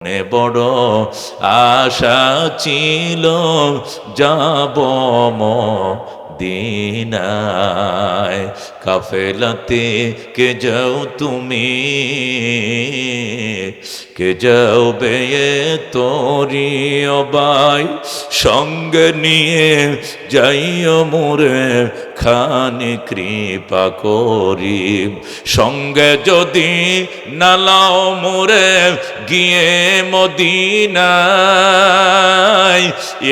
বড় আশা ছিল যাব মদিনায়, কাফেলাতে কে যাও তুমি, কে যাও বেয়ে তোরি অবাই, সঙ্গে নিয়ে যাইও মোরে খানি কৃপা করি, সঙ্গে যদি নালাও মোরে গিয়ে মদিনায়,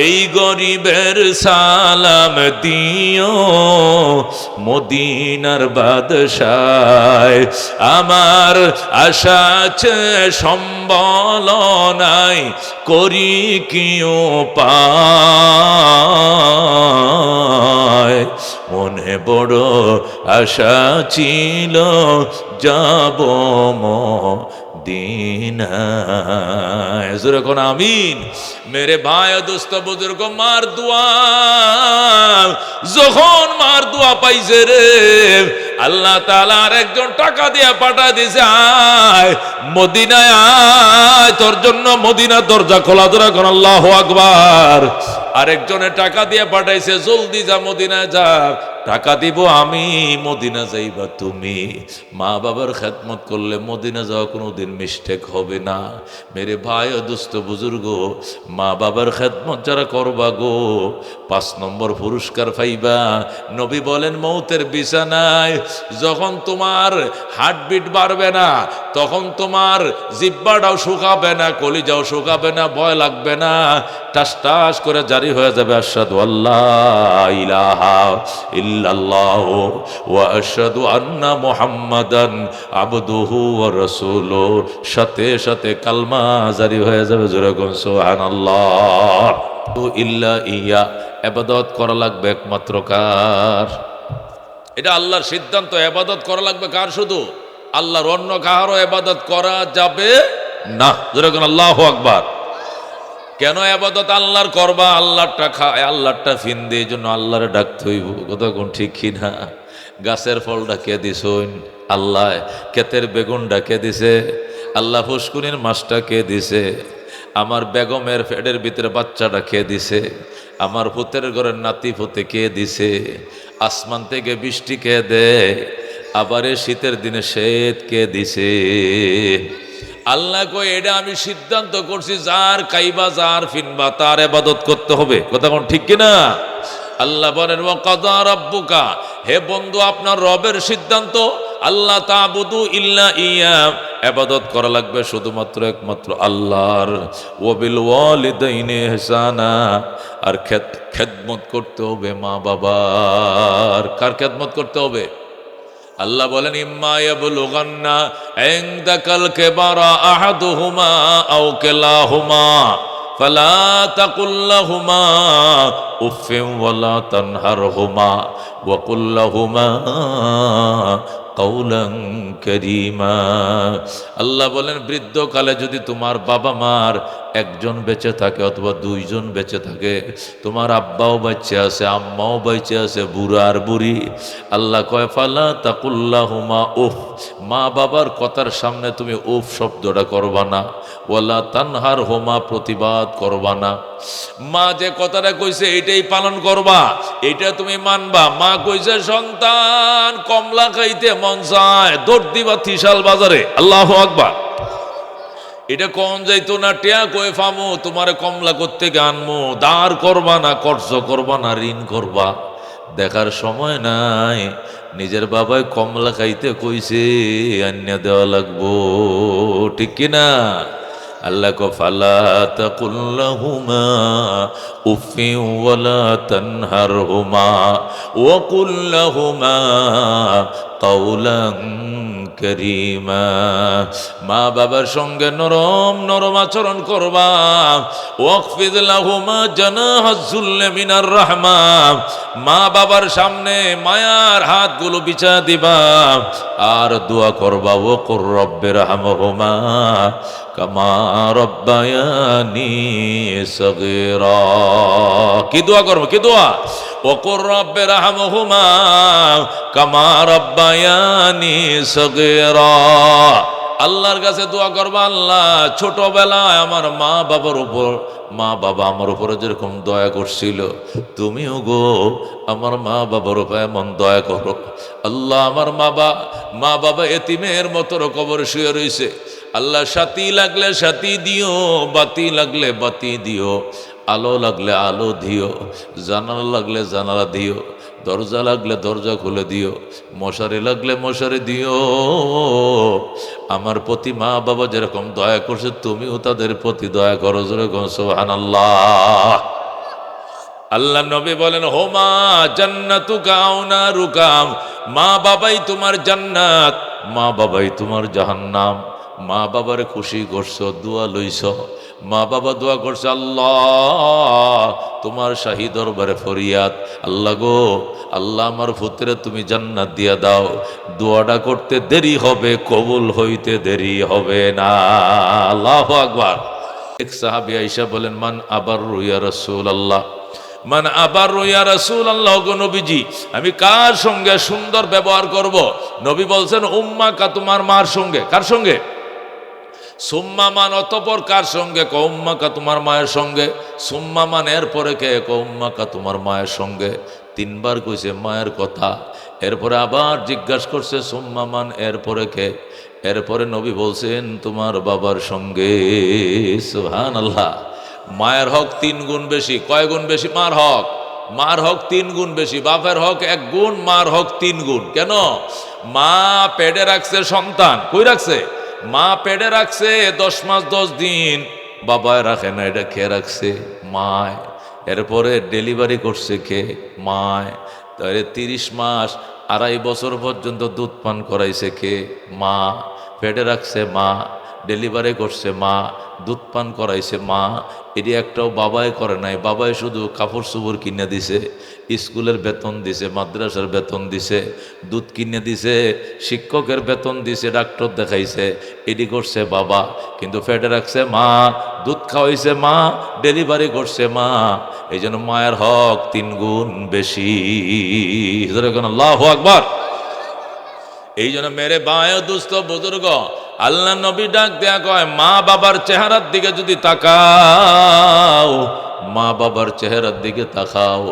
এই গরিবের সালাম দিও মদিনার বাদশায়। আমার আশা আছে সম্বল নাই, করি কি উপায়, মনে বড় আশা ছিল যাব মদিনায়। জোরে কোন আমিন। মেরে ভাই দোস্ত বুজুর্গ, মার দোয়া যখন মার দোয়া পাইছে রে, আল্লাহ তাআলা আর একজন টাকা দিয়ে পাঠা দিছে, আয় মদিনায় আয়, তোর জন্য মদিনা দরজা খোলা। ধরা কোন আল্লাহু আকবার। আরেকজনে টাকা দিয়ে পাঠাইছে, জলদি যা মদিনায় যা, টাকা দিব আমি, মদিনা যাইবা তুমি। মা বাবার খেদমত করলে মদিনা যাওয়া কোনোদিন মিস্টেক হবে না। মেরে ভাই ও দুস্থ বুজুর্গ, মা বাবার খেদমত যারা করবা গো, 5 নম্বর পুরস্কার পাইবা। নবী বলেন মৌতের বিছানায় যখন তোমার হার্টবিট বাড়বে না, তখন তোমার জিহ্বাটাও শুকাবে না, কলিজাও শুকাবে না, ভয় লাগবে না, টাস টাস করে জারি হয়ে যাবে আশহাদু আল্লাহ ইলাহা ইল্লাল্লাহু ওয়া আশহাদু আন্না মুহাম্মাদান আবদুহু ওয়া রাসূলুহু, সাথে সাথে কালমা জারি হয়ে যাবে। জোরে কোন সুবহানাল্লাহ। ইল্লা ইয়া, ইবাদত করা লাগবে একমাত্র কার? এটা আল্লাহর সিদ্ধান্ত। ইবাদত করা লাগবে কার? শুধু আল্লাহর, অন্য কারো ইবাদত করা যাবে না। জোরে কোন আল্লাহু আকবার। কেন ইবাদত আল্লাহর করবা? আল্লাহরটা খায়, আল্লাহরটা ফিন্দে, এই জন্য আল্লাহরে ডাকতে হইব। কথা কোন ঠিক কিনা? গাছের ফল ডাকে দিছইন আল্লাহ, ক্ষেতের বেগুন ডাকে দিছে আল্লাহ, ফুসকুনির মাছটা কে দিছে, আমার বেগমের পেটের ভিতরে বাচ্চাটা কে দিছে, আমার পুতের ঘরের নাতি পুতে কে দিছে, আসমান থেকে বৃষ্টি কে দেয়, আবার শীতের দিনে শীত কে দিছে? আল্লাহ কই এটা আমি সিদ্ধান্ত করছি, যার খাইবা যার ফিনবা তার ইবাদত করতে হবে। কথা কোন ঠিক কিনা? আল্লাহ বলেন ওয়া কাযা রাব্বুকা, হে বন্ধু আপনার রবের সিদ্ধান্ত, আল্লাহ তা'বুদু ইল্লা ইয়া, ইবাদত করা লাগবে শুধুমাত্র একমাত্র আল্লাহর। ওয়া বিল ওয়ালিদাইনি ইহসানা, আর খেদমত করতে হবে মা বাবার। কার খেদমত করতে হবে? আল্লাহ বলেন ইম্মা ইয়াবলুগান্না ইনদাকাল কিবারা আহাদুহুমা আও কিলাহুমা ফালা তাকুল লাহুমা উফফিন ওয়ালা তানহারহুমা ওয়া কুল লাহুমা কাওলান কারীমা। আল্লাহ বলেন বৃদ্ধকালে যদি তোমার বাবা মার একজন বেঁচে থাকে অথবা 2 জন বেঁচে থাকে, তোমার আব্বাও বেঁচে আছে, আম্মাও বেঁচে আছে, বুড়া আর বুড়ি, আল্লাহ কয় ফালা তাকুল্লাহুমা উফ, মা বাবার কথার সামনে তুমি উফ শব্দটা করবা না, ওয়ালা তানহার হোমা, প্রতিবাদ করবা না। মা যে কথাটা কইছে এইটাই পালন করবা, এটা তুমি মানবা। মা কইছে সন্তান কমলা খাইতে মন চায়, দৌড় দিবা ত্রিশাল বাজারে। আল্লাহু আকবার। এটা কোন যাইতো না, টিয়া কয়ে ফামু তোমারে কমলা করতে আনমু, দাঁড় করবা না, কর্জ করবা না, ঋণ করবা। দেখার সময় নাই, নিজের বাবাই কমলা খাইতে কইছে, আন্যা দেওয়া লাগবো। ঠিক কিনা? আল্লাহ কো ফালা তাকুল লাহুমা উফফিন ওয়ালা তানহারহুমা ওয়া কুল লাহুমা কাওলান কারীমা। মা বাবার সঙ্গে নরম নরম আচরণ করবা। ওয়াকফিদ লাহুমা জানাহাজ যুল্লি মিনার রাহমা, মা বাবার সামনে মায়ার হাতগুলো বিছা দিবা আর দোয়া করবা। ও কুর রব্বিরহামহুমা কামা রব্বায়ানি সগীরা। কি দোয়া করবো? কি দোয়া? ও কুর রব্বিরহামহুমা কামা রব্বায়ানি সগীরা। আল্লাহর কাছে দোয়া করবা, আল্লাহ ছোটবেলায় আমার মা বাবা আমার উপরে যেরকম দয়া করছিল, তুমিও গো আমার মা বাবার উপরে এমন দয়া করো। আল্লাহ আমার মা বাবা এতিমের মতো কবরে শুয়ে রয়েছে, আল্লাহ সাথী লাগলে সাথী দিও, বাতি লাগলে বাতি দিও, আলো লাগলে আলো দিও, জানালা লাগলে জানালা দিও, দরজা লাগলে দরজা খুলে দিও, মশারি লাগলে মশারি দিও। আমার প্রতি মা বাবা যেরকম দয়া করছে, তুমিও তাদের প্রতি দয়া করো। যেরকম সুবহানাল্লাহ। আল্লাহ নবী বলেন, হোমা জান্নাতুকা আও নারুকা, মা বাবাই তোমার জান্নাত, মা বাবাই তোমার জাহান্নাম। মা বাবার খুশি করছো, দোয়া লইছ, মা বাবা দোয়া করছে, আল্লাহ তোমার শাহী দরবারে ফরিয়াদ, আল্লাহ গো আল্লাহ আমার পুত্রে তুমি জান্নাত দিয়া দাও। দোয়াটা করতে দেরি হবে, কবুল হইতে দেরি হবে না। আল্লাহু আকবার। এক সাহাবী আয়েশা বলেন, মান আবাররু ইয়া রাসূলুল্লাহ, মান আবাররু ইয়া রাসূলুল্লাহ, গো নবীজি আমি কার সঙ্গে সুন্দর ব্যবহার করব? নবী বলছেন, উম্মাকা তোমার মার সঙ্গে। কার সঙ্গে? সুম্মা মান, অতঃপর কার সঙ্গে? উম্মাকা তোমার মায়ের সঙ্গে। সুম্মা মান, এরপরে কে? উম্মাকা তোমার মায়ের সঙ্গে। তিনবার কইছে মায়ের কথা, এরপরে আবার জিজ্ঞাসা করছে সুম্মা মান, এরপরে কে? এরপরে নবী বলছেন তোমার বাবার সঙ্গে। সুবহানাল্লাহ। মায়ের হক 3 গুণ বেশি। কয় গুণ বেশি? মার হক। মার হক 3 গুণ বেশি, বাপের হক 1 গুণ, মার হক 3 গুণ। কেন? মা পেটে রাখছে সন্তান, কই রাখছে? মা পেটে রাখছে 10 মাস 10 দিন, বাবায় রাখে না, এটা খেয়ে রাখছে মায়। এরপরে ডেলিভারি করছে কে? মায়। তাহলে 30 মাস 2.5 বছর পর্যন্ত দুধ পান করাইছে কে? মা। পেটে রাখছে মা, ডেলিভারি করছে মা, দুধ পান করাইছে মা। এটি একটাও বাবাই করে নাই। বাবাই শুধু কাপড় চোপড় কিনে দিছে, স্কুলের বেতন দিছে, মাদ্রাসার বেতন দিছে, দুধ কিনে দিছে, শিক্ষকের বেতন দিছে, ডাক্তার দেখাইছে, এটি করছে বাবা। কিন্তু পেটে রাখছে মা, দুধ খাওয়াইছে মা, ডেলিভারি করছে মা। এই জন্য মায়ের হক 3 গুণ বেশি। আল্লাহু আকবার। এই জন্য মেরে বায় দুস্থ বুজুর্গ, আল্লাহ নবী ডাক দেয়া কয়, মা বাবার চেহারার দিকে যদি তাকাও, মা বাবার চেহারার দিকে তাকাও,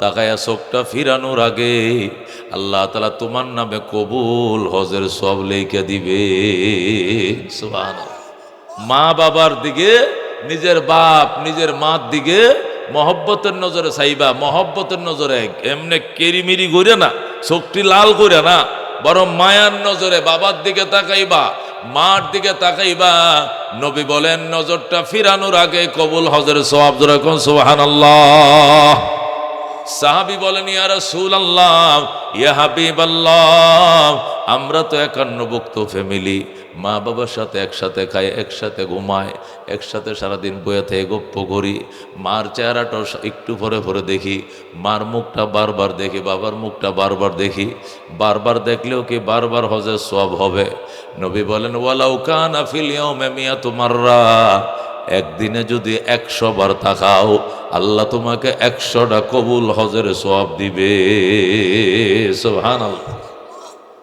তাকায়া চোখটা ফিরানোর আগে আল্লাহ তাআলা তোমার নামে কবুল হজের সব লিখে দিবে। সুবহানাল্লাহ। মা বাবার দিকে, নিজের বাপ নিজের মার দিকে মহব্বতের নজরে চাইবা, মহব্বতের নজরে, এমনি কেরিমিরি করে না, চোখটি লাল করে না, বরং মায়ার নজরে বাবার দিকে তাকাইবা, মার দিকে তাকাইবা। নবী বলেন, নজরটা ফিরানোর আগে কবুল হজের সওয়াব। যেরকম সুবহানাল্লাহ। সাহাবী বলেন, ইয়া রাসূলুল্লাহ, ইয়া হাবিবাল্লাহ, আমরা তো 51ভুক্ত ফ্যামিলি, মা বাবার সাথে একসাথে খাই, একসাথে ঘুমায়, একসাথে সারাদিন বয়ে থেকে গপ্প করি। মার চেহারাটা একটু পরে পরে দেখি, মার মুখটা বারবার দেখি, বাবার মুখটা বারবার দেখি। বারবার দেখলেও কি বারবার হজের সওয়াব হবে? নবী বলেন, ওয়ালাউ কানা ফিল ইয়াউমি মিয়াতু মাররা, একদিনে যদি 100 বার তাকাও, আল্লাহ তোমাকে 100টা কবুল হজের সওয়াব দিবে। সুবহানাল্লাহ।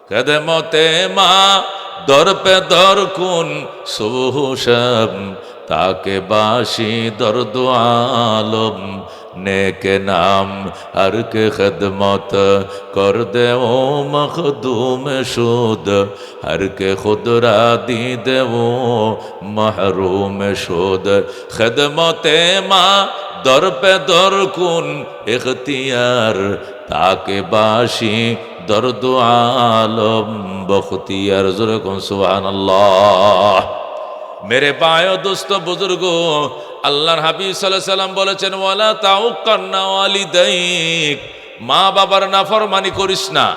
খেদমতে মা দর পে দর কুন সুবহ তাকে বাসি দর্দ আলম, নেকে নাম হর কে খিদমত কর দে ও মখদুম শুদ, হর কে খুদরা দি দে ও মহরুম শুদ। খিদমতে মা দর পে দর কুন ইখতিয়ার, তাকে বাসি দর্দ আলম বখতিয়ার। যেরকম সুবহানাল্লাহ। মেরে বায় দোস্ত বুজুর্গ, আল্লাহর হাবিব সাল্লাল্লাহু আলাইহি সাল্লাম বলেছেন, ওয়ালা তাউক্কান্না ওয়ালিদাইক, মা বাবার নাফরমানি করিস না।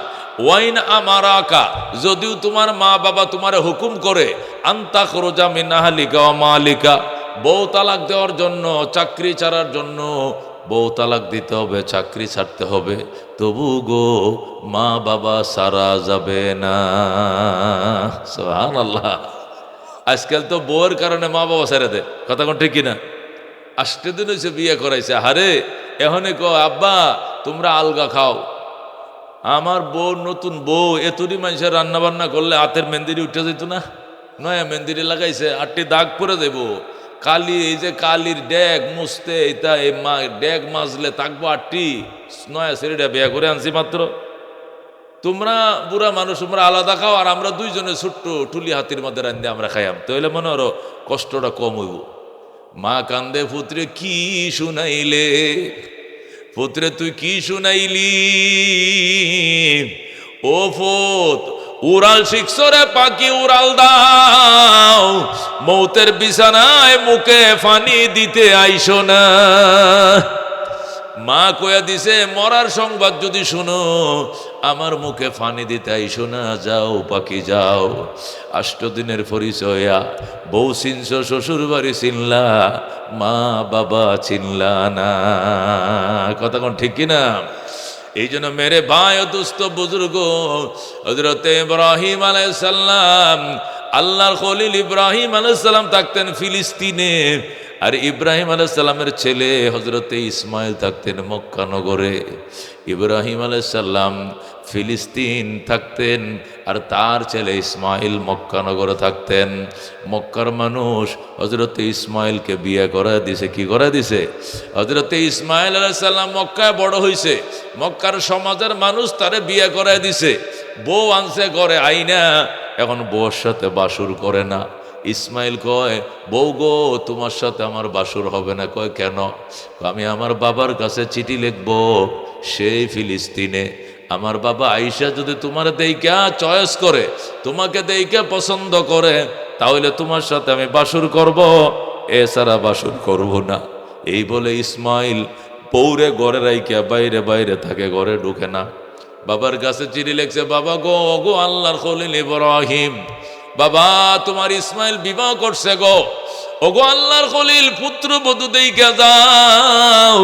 ওয়াইন আমারাকা, যদিও তোমার মা বাবা তোমারে হুকুম করে, আনতা খরুজা মিন আহলিকা ওয়া মালিকা, বউ তালাক দেওয়ার জন্য, চাকরি ছাড়ার জন্য, বউ তালাক দিতে হবে, চাকরি ছাড়তে হবে, তবু গো মা বাবা সারা যাবে না। সুবহানাল্লাহ। আজকাল তো বউয়ের কারণে মা বাবা ছেড়ে দেয়, কথা কোন ঠিক কিনা? 8 দিন হয়েছে বিয়ে করাইছে, হারে এখন আব্বা তোমরা আলগা খাও। আমার বউ, নতুন বউ, এতটি মানুষের রান্না বান্না করলে হাতের মেহেন্দি উঠে যেত না? নয়া মেহেন্দিরে লাগাইছে, 8টি দাগ পরে দেব। কালি, এই যে কালির ড্যাগ মুছতে এটা এই ড্যাগ মাজলে থাকবো 8টি। নয়া ছেলেটা বিয়া করে আনছি মাত্র। তোমরা বুড়া মানুষ, তোমরা আলাদা খাও, আর আমরা দুইজনে ছোট্ট টুলি হাতির মধ্যে রান্ধে আমরা খাইয়াম, তাহলে মনে হলো কষ্টটা কম হইব। মা কান্দে, পুত্রে কি শুনাইলে, পুত্রে তুই কি শুনাইলি? ও ফুত, উড়াল শিখছরে পাখি উড়াল দাও, মৌতের বিছানায় মুখে ফানি দিতে আইসো না। মা কয়া দিছে, মরার সংবাদ যদি শুনো আমার মুখে ফানি দিতে আইসো না, যাও পাখি যাও। 8 দিনের পরিচয়া, বউ চিনছ, শ্বশুর বাড়ি চিনলা, মা বাবা চিনলা না। কথা কোন ঠিক কিনা? এই জন্য মেরে ভাই ও দুস্থ বুজুর্গ, হযরত ইব্রাহিম আলাইহিস সালাম, আল্লাহর খলিল ইব্রাহিম আলাইহিস সালাম থাকতেন ফিলিস্তিনে, আর ইব্রাহিম আলাইহিস সালামের ছেলে হযরতে ইসমাইল থাকতেন মক্কা নগরে। ইব্রাহিম আলাইহিস সালাম ফিলিস্তিন থাকতেন, আর তার ছেলে ইসমাইল মক্কা নগরে থাকতেন। মক্কার মানুষ হযরতে ইসমাইলকে বিয়ে করে দিছে। কি করে দিছে? হযরতে ইসমাইল আলাইহিস সালাম মক্কায় বড় হইছে, মক্কার সমাজের মানুষ তারে বিয়ে করে দিছে। বউ আনছে ঘরে আইনা, এখন বউর সাথে বাসুর করে না। ইসমাইল কয়, বউ গো, তোমার সাথে আমার বাসুর হবে না। কয় কেন? আমি আমার বাবার কাছে চিঠি লিখবো, সেই ফিলিস্তিনে। আমার বাবা আইসা যদি তোমার দেইকা চয়েস করে, তোমাকে দেইকা পছন্দ করে, তাহলে তোমার সাথে আমি বাসুর করব, এছাড়া বাসুর করব না। এই বলে ইসমাইল পৌরে ঘরে রাইকা বাইরে বাইরে থাকে, ঘরে ঢুকে না। বাবার কাছে চিঠি লিখছে, বাবা গো, গো আল্লাহর খলিল ইব্রাহিম, বাবা তোমার ইসমাইল বিবাহ করছে গো, ওগো আল্লাহর খলিল, পুত্র বধূ দেইকা যাও,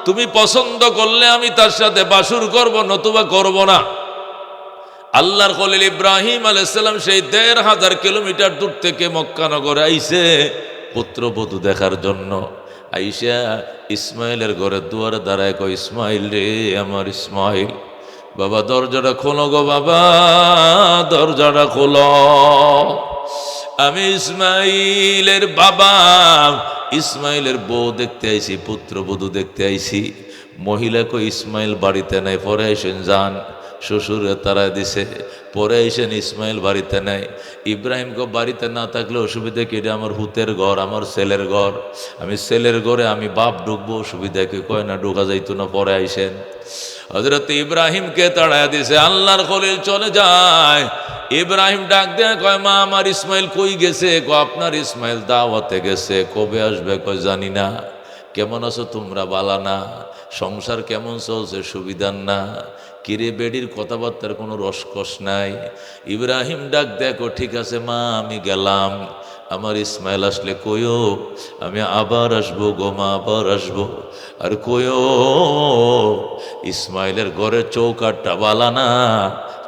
তুমি পছন্দ করলে আমি তার সাথে বাসুর করব, নতুবা করব না। আল্লাহর খলিল ইব্রাহিম আলাইহিস সালাম সেই 1500 কিলোমিটার দূর থেকে মক্কা নগরে আইছে পুত্র বধূ দেখার জন্য। আইসা ইসমাইলের ঘরের দুয়ারে দাঁড়ায় কয়, ইসমাইল রে, আমার ইসমাইল, বাবা দরজাটা খোলো গো, বাবা দরজাটা খোলো, আমি ইসমাইলের বাবা, ইসমাইলের বউ দেখতে আইছি, পুত্র বধূ দেখতে আইছি। মহিলা কই, ইসমাইল বাড়িতে নাই, পরে আইসেন যান। শ্বশুরে তারা দিছে, পরে আইসেন, ইসমাইল বাড়িতে নাই। ইব্রাহিম গো বাড়িতে না থাকলে অসুবিধা কি? এটা আমার হুতের ঘর, আমার ছেলের ঘর, আমি ছেলের ঘরে আমি বাপ ঢুকবো, অসুবিধা কি? কয় না, ঢোকা যাইতো না, পরে আইসেন। হযরত ইব্রাহিমকে তাড়ায় দিছে, আল্লাহর খলিল চলে যায়। ইব্রাহিম ডাক দেয়, কয় মা, আমার ইসমাইল কই গেছে? কয় আপনার ইসমাইল দাওয়াতে গেছে, কবে আসবে? কয় জানি না। কেমন আছো তোমরা? বালা না? সংসার কেমন চলছে? সুবিধার না? কিরে বেডির কথাবার্তার কোনো রসকস নাই। ইব্রাহিম ডাক দেখো, ঠিক আছে মা, আমি গেলাম, আমার ইসমাইল আসলে কইও আমি আবার আসবো গো মা, আবার আসবো। আর কইও ইসমাইলের ঘরের চৌকাটটা বালা না,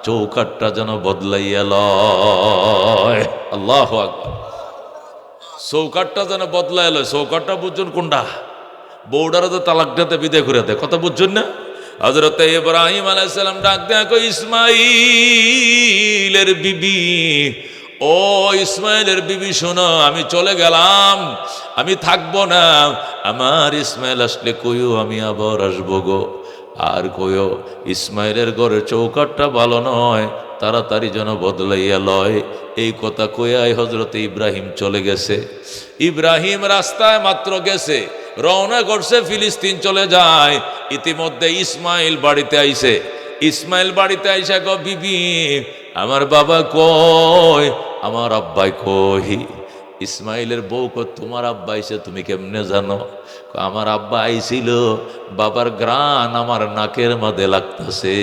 চৌকাটটা যেন বদলাইয়া লয়। আল্লাহু আকবার। চৌকাটটা যেন বদলাইয়া লয়। চৌকাটটা বুঝছেন কোনটা? বউডারা তো তালাক দিতে বিদায় করে দেয়, কথা বুঝছেন না? হযরত ইব্রাহিম আলাইহিস সালাম ডাক দেয়া কই, ইসমাইলের বিবি, ও ইসমাইলের বিবি শোনো, আমি চলে গেলাম, আমি থাকবো না, আমার ইসমাইল আসলে কইও আমি আবার আসবো গো। আর কইও ইসমাইলের ঘরের চৌকাটটা ভালো নয়, তাড়াতাড়ি যেন বদলাইয়া লয়। এই কথা কইয়াই হযরত ইব্রাহিম চলে গেছে। ইব্রাহিম রাস্তায় মাত্র গেছে, রওনা করছে, ফিলিস্তিন চলে যায়। ইতিমধ্যে ইসমাইল বাড়িতে আইছে। ইসমাইল বাড়িতে আইসা গো, বিবি আমার বাবা কই, আমার আব্বাই কই? ইসমাইলের বউ কই, তোমার আব্বা আইছে, তুমি কেমনে জানো? আমার আব্বা আইছিল, বাবার গ্রান আমার নাকের মধ্যে লাগতেছে।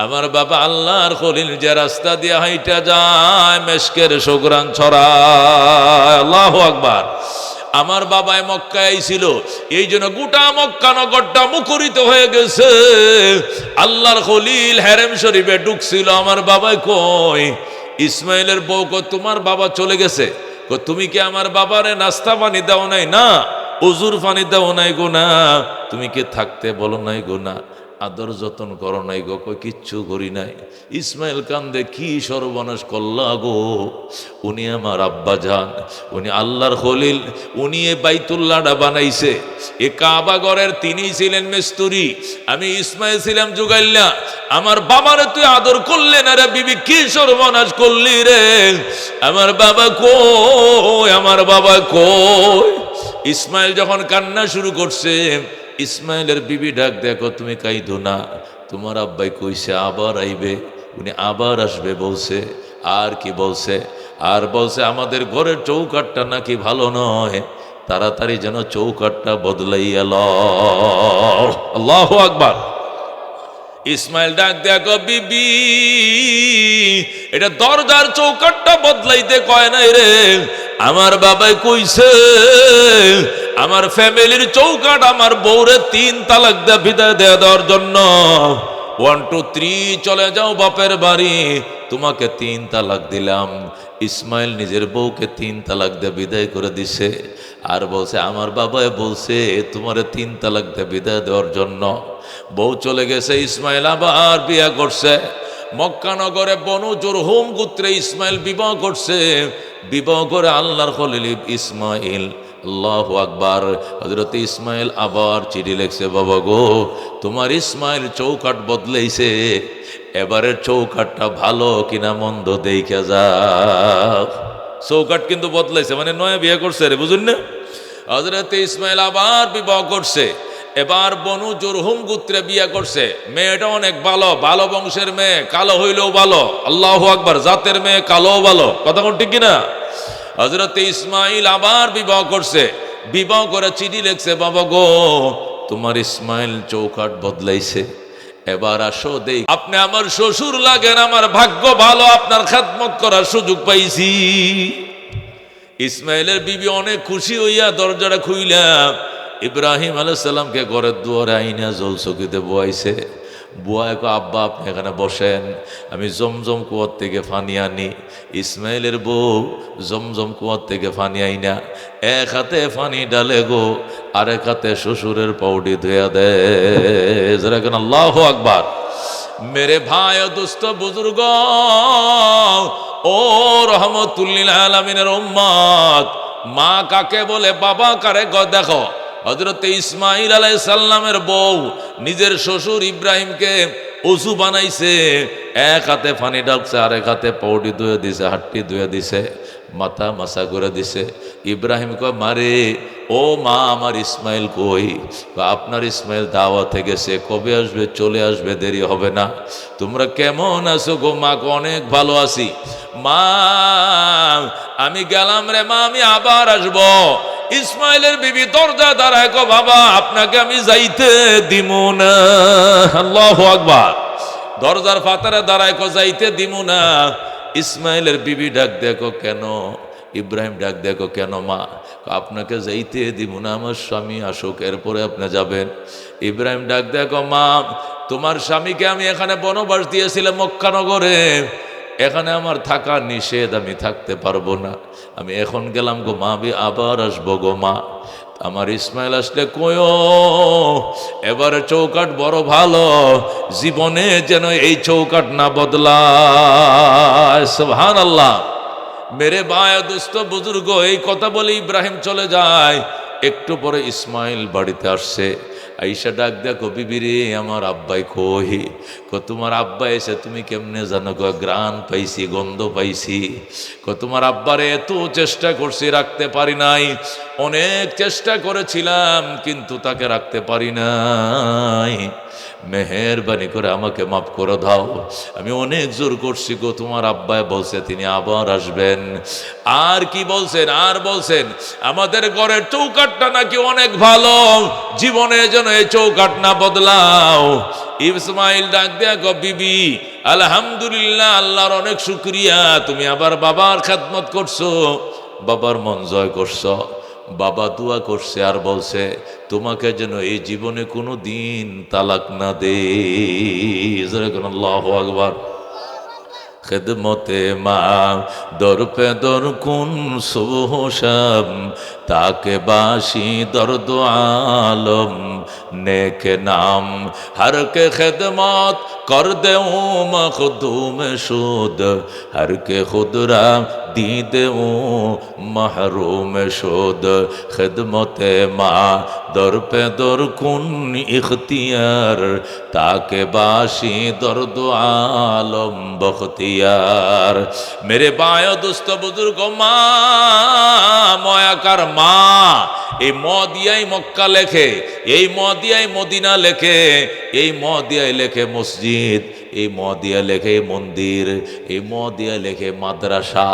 আমার বাবা আল্লাহর খলিল যে রাস্তা দিয়ে হাইটা যায়, মেশকের সুঘ্রাণ ছড়ায়। আল্লাহু আকবার। আমার বাবাই মক্কায় আইছিল, এই জন্য গোটা মক্কা নগরটা মুখরিত হয়ে গেছে। আল্লাহর খলিল হেরেম শরীফে ঢুকছিল, আমার বাবাই কই, ইসমাইলের বউ কই, তোমার বাবা চলে গেছে, কই তুমি কি আমার বাবারে নাস্তা পানি দাও নাই? না। উজুর পানি দাও নাই গো? না। তুমি কি থাকতে বলো নাই গো? না। আদর যতন করো নাই গো? কই কিচ্ছু করি নাই। ইসমাইল কান্দে, কি সর্বনাশ করলা গো? উনি আমার আব্বা যান, উনি আল্লাহর খলিল, উনি এ বাইতুল্লাহটা বানাইছে, এ কাবা ঘরের তিনিই ছিলেন মিস্ত্রি, আমি ইসমাইল ছিলাম জুগাইল্লা। আমার বাবারে তুই আদর করলে না রে বিবি, কি সর্বনাশ করলি রে? আমার বাবা কই, আমার বাবা কই? ইসমাইল যখন কান্না শুরু করছে, ইসমাইলের বিবি ডাক, দেখো তুমি কাইদো না, তোমার আব্বাই কইছে আবার আইবে, উনি আবার আসবে বলছে। আর কি বলছে? আর বলছে আমাদের ঘরের চৌকাঠটা নাকি ভালো নয়, তাড়াতাড়ি যেন চৌকাঠটা বদলাইয়া লও। আল্লাহু আকবার। ইসমাইল ডাক, দেখো বিবি, এটা দরজার চৌকাঠটা বদলাইতে কয় নাই রে, আমার বাবাই কইছে আমার ফ্যামিলির চৌকাঠ আমার বউরে 3 তালাক দেয়া বিদায় দেওয়ার জন্য। 1 2 3 চলে যাও বাপের বাড়ি, তোমাকে 3 তালাক দিলাম। ইসমাইল নিজের বউকে 3 তালাক দিয়ে বিদায় করে দিছে। আর বলছে আমার বাবাই বলছে তোমারে 3 তালাক দিয়ে বিদায় দেওয়ার জন্য। বউ চলে গেছে, ইসমাইল আবার বিয়ে করছে। মক্কা নগরে বনু জুরহুম গোত্রে ইসমাইল বিবাহ করছে। বিবাহ করে আল্লাহর খলিল ইসমাইল, আল্লাহু আকবার, হযরত ইসমাইল আবার চিঠি লিখছে, বাবা গো তোমার ইসমাইল চৌকাঠ বদলাইছে, এবারের চৌকাঠটা ভালো কিনা মন্দ দেখে যাও। চৌকাঠ কিন্তু বদলাইছে, মানে নয়া বিয়ে করছে রে, বুঝুন না? হযরত ইসমাইল আবার বিবাহ করছে, এবার বনু জুরহুম গোত্রে বিয়ে করছে। মেয়েটা অনেক ভালো, ভালো বংশের মেয়ে, কালো হইলেও ভালো। আল্লাহু আকবার, জাতের মেয়ে কালো ভালো, কথা কোন ঠিক কিনা? হযরত ইসমাইল আবার বিবাহ করছে, বিবাহ করে চিঠি লিখছে, বাবা গো তোমার ইসমাইল চৌকাঠ বদলাইছে, এবার আসো দেই, আপনি আমার শ্বশুর লাগেন, আমার ভাগ্য ভালো, আপনার খেদমত করার সুযোগ পাইছি। ইসমাইলের বিবি অনেক খুশি হইয়া দরজাটা খুইলা ইব্রাহিম আলাইহিস সালামকে ঘরের দুয়ারে আইনা জলচকিতে বয়াইছে। বুয়ায় কো, আব্বা আপনি এখানে বসেন, আমি জমজম কুয়ার থেকে পানি আনি। ইসমাইলের বউ জমজম কুয়ার থেকে পানি আইনা এক হাতে পানি ডালে গো, আরেক হাতে শ্বশুরের পাউডি ধুয়া দেয়। যারা কেন আল্লাহু আকবার। মেরে ভাই ও দোস্ত বুজুর্গ, ও রহমতুল্লিল আলামিনের উম্মত, মা কাকে বলে, বাবা কারে গো? দেখো হযরত ইসমাইল আলাইহিস সালামের বউ নিজের শ্বশুর ইব্রাহিমকে ওযু বানাইছে, এক হাতে পানি ঢালছে, আরেক হাতে পাউডি ধুয়ে দিছে, হাট্টি ধুয়ে দিছে, মাথা মাসা করে দিছে। ইব্রাহিম কয়, মারে ও মা, আমার ইসমাইল কই? আপনার ইসমাইল দাওয়াতে গেছে, কবে আসবে? চলে আসবে, দেরি হবে না। তোমরা কেমন আছো গো? মা অনেক ভালো আছি। মা আমি গেলাম রে মা, আমি আবার আসবো। ইসমাইলের বিবি দরজা দাঁড়ায়, কো বাবা আপনাকে আমি যাইতে দিব না। আল্লাহু আকবার। দরজার ফাতারে দাঁড়ায়, কো যাইতে দিব না। ইসমাইলের বিবি ডাক, দেখো কেন? ইব্রাহিম ডাক, দেখো কেন মা? আপনাকে যাইতে দিব না, আমার স্বামী আসুক, এরপরে আপনি যাবেন। ইব্রাহিম ডাক, দেখো মা, তোমার স্বামীকে আমি এখানে বনবাস দিয়েছিলাম মক্কা নগরে, এখানে আমার থাকা নিষেধ, আমি থাকতে পারবো না, আমি এখন গেলাম গো মা, আমি আবার আসবো গো মা। আমার ইসমাইল আসলে কয়ো এবারে চৌকাঠ বড় ভালো, জীবনে যেন এই চৌকাঠ না বদলায়। সুবহানাল্লাহ। মেরে ভাই দোস্ত বুজুর্গ, এই কথা বলে ইব্রাহিম চলে যায়। একটু পরে ইসমাইল বাড়িতে আসছে, আইসা ডাক, দেখো বিবিরে আমার আব্বাই কই? তোমার আব্বা এসে তুমি কেমনে জানো? গ্রাণ পাইছি, গন্ধ পাইছি। তোমার আব্বারে এত চেষ্টা করছি, রাখতে পারি নাই, অনেক চেষ্টা করেছিলাম কিন্তু তাকে রাখতে পারি নাই, মেহেরবানি করে আমাকে মাফ করে দাও, আমি অনেক জোর করছি গো। তোমার আব্বাই বলছে তিনি আবার আসবেন। আর কি বলছেন? আর বলছেন আমাদের ঘরের চৌকাঠটা নাকি অনেক ভালো, জীবনে যেন এই চৌকাঠ না বদলাও। ইসমাইল ডাক দেয়া, গো বিবি আলহামদুলিল্লাহ, আল্লাহর অনেক শুকরিয়া, তুমি আবার বাবার খেদমত করছো, বাবার মন জয় করছো। বাবা দোয়া করছে আর বলছে তোমাকে যেন এই জীবনে কোনো দিন তালাক না দে। আল্লাহু আকবার। খিদমতে মা দর পে দর কুন সুবহ শাম তাকে বাসি দর্দ আলম নেক নাম হর কে খিদমত কর দেউ মখদুম শুদ হর কে খুদরা দি দেউ মাহরুম শুদ খিদমতে মা দর পে দর কুন ইখতিয়ার তাকে বাসি দর্দ আলম বখতিয়ার মেরে বায় দুস্থ বুজুর্গ মা ময়াকার মা এই মদিয়াই মক্কা লেখে, এই মদিয়াই মদিনা লেখে, এই মদিয়াই লেখে মসজিদ, এই মদিয়া লেখে মন্দির, এই মদিয়া লেখে মাদ্রাসা,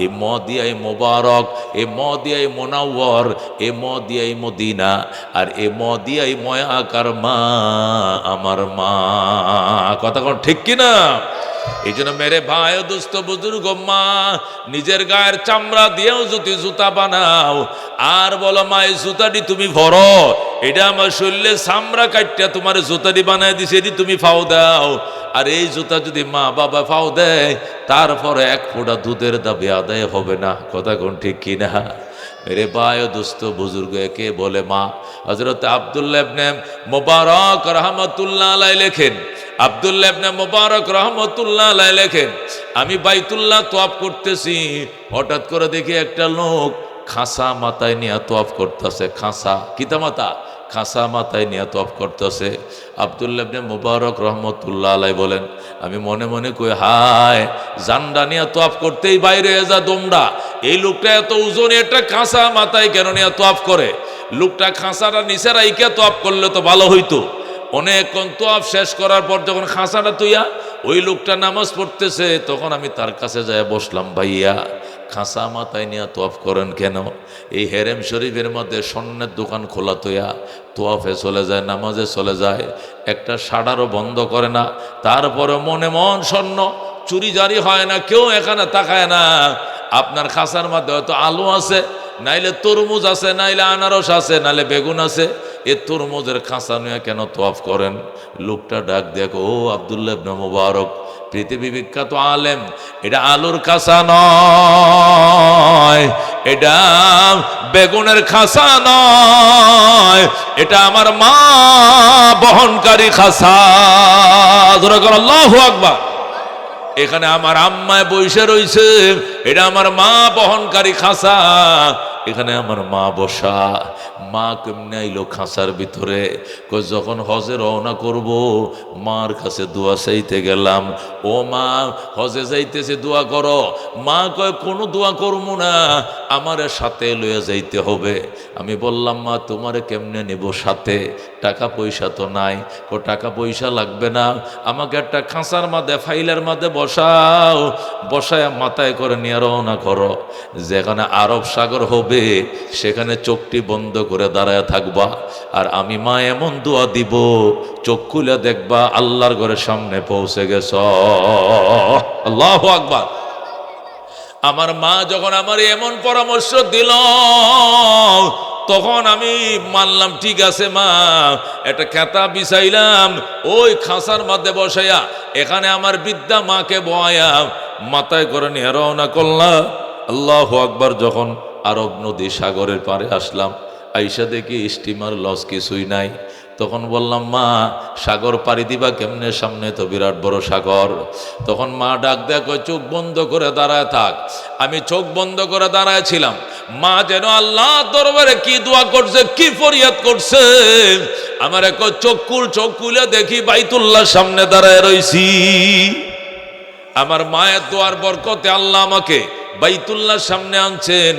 এই মদিয়াই মোবারক, এই মদিয়াই মোনাওয়ার, এই মদিয়াই মদিনা, আর এই মদিয়াই ময়াকার মা আমার মা। কথা কোন ঠিক কিনা? এই জন্য মেরে ভাই দুস্থ বুজুর্গ মা নিজের গায়ের চামড়া দিয়েও যদি জুতা বানাও আর বলো মা এই জুতাটি তুমি ভরো, এটা আমার শরীরে চামড়া কাটটা তোমার জুতাটি বানায় দিছে, এটি তুমি ফাও দাও, আর এই জুতা যদি মা বাবা ফাও দেয় তারপরে এক ফোঁটা দুধের দাবি আদায় হবে না। কথা কোন ঠিক কিনা? মেরে ভাই দুস্থ বুজুর্গ একে বলে মা। হযরত আব্দুল্লাহ ইবনে মুবারক রাহমাতুল্লাহ আলাইহি লেখেন, আব্দুল্লাহ ইবনে মুবারক রাহমাতুল্লাহ আলাইহি লেখেন, আমি বাইতুল্লাহ তওয়াফ করতেছি, হঠাৎ করে দেখি একটা লোক খাসা মাথায় নিয়ে তওয়াফ করতেছে। খাসা কিতা মাথা? খাসা মাথায় নিয়ে তওয়াফ করতেছে। আব্দুল্লাহ ইবনে মুবারক রাহমাতুল্লাহ আলাইহি বলেন, আমি মনে মনে কই হায় জান্ডা নিয়ে তওয়াফ করতেই বাইরে যা দমড়া, এই লোকটা এত ওজন, একটা খাসা মাথায় কেন নিয়ে তওয়াফ করে? লোকটা খাসাটা নিচে রাইখা তওয়াফ করলে তো ভালো হইতো। অনেকক্ষণ তওয়াফ শেষ করার পর যখন খাসাটা তুইয়া ওই লোকটা নামাজ পড়তেছে, তখন আমি তার কাছে যায় বসলাম, ভাইয়া খাসা মাথায় নিয়ে তওয়াফ করেন কেন? এই হেরেম শরীফের মধ্যে স্বর্ণের দোকান খোলা তোয়া তওয়াফে চলে যায়, নামাজে চলে যায়, একটা সাড়ারও বন্ধ করে না, তারপরে মনে মন স্বর্ণ চুরি জারি হয় না, কেউ এখানে তাকায় না। আপনার খাসার মধ্যে হয়তো আলু আছে, নাইলে তরমুজ আছে, নাইলে আনারস আছে, নাইলে বেগুন আছে, এ তরমুজের খাসা নিয়ে কেন তওয়াফ করেন? লোকটা ডাক দেখো, ও আব্দুল্লাহ ইবনে মুবারক পৃথিবী বিখ্যাত আলেম, এটা আলুর খাসা নয়, এটা বেগুনের খাসা নয়, এটা আমার মা বহনকারী খাসা। আল্লাহু আকবার। এখানে আমার আম্মায় বসে রইছে, এটা আমার মা বহনকারী খাসা, এখানে আমার মা বসা। মা কেমনে আইলো খাঁচার ভিতরে? যখন হজে রওনা করব মার কাছে দোয়া চাইতে গেলাম, ও মা হজে যাইতেছে দোয়া করো। মা কয় কোনো দোয়া করবো না, আমারে সাথে লইয়া যাইতে হবে। আমি বললাম মা তোমারে কেমনে নেব সাথে? টাকা পয়সা তো নাই। টাকা পয়সা লাগবে না, আমাকে একটা খাঁচার মাঝে ফাইলের মাঝে বসাও, বসায় মাথায় করে নিয়ে রওনা করো। যেখানে আরব সাগর হবে সেখানে চোখটি বন্ধ করে দাঁড়ায় থাকবা, আর আমি মা এমন দোয়া দিব চোখ খুলে দেখবা আল্লাহর ঘরের সামনে পৌঁছে গেছ। আল্লাহু আকবার। আমার মা যখন আমার এমন পরামর্শ দিল তখন আমি মানলাম, ঠিক আছে মা, একটা খেতা বিছাইলাম, ওই খাঁচার মধ্যে বসাইয়া এখানে আমার বৃদ্ধা মাকে বয়া মাথায় করে নিয়ে রওনা করলাম। আল্লাহু আকবার। যখন আরব নদী সাগরের পারে আসলাম, আইসা দেখি স্টিমার লঞ্চ কিছুই নাই। তখন বললাম মা সাগর পাড়ি দিবা কেমনে? সামনে তো বিরাট বড় সাগর। তখন মা ডাক দেখো চোখ বন্ধ করে দাঁড়ায় থাক। আমি চোখ বন্ধ করে দাঁড়ায় ছিলাম। মা যেন আল্লাহ দরবারে কি দোয়া করছে, কি ফরিয়াদ করছে। আমার এক চোখ খুলে দেখি বাইতুল্লাহ সামনে দাঁড়ায় রইছি। আমার মায়ের দোয়ার বরকতে আল্লাহ আমাকে বাইতুল্লাহ সামনে আনছেন।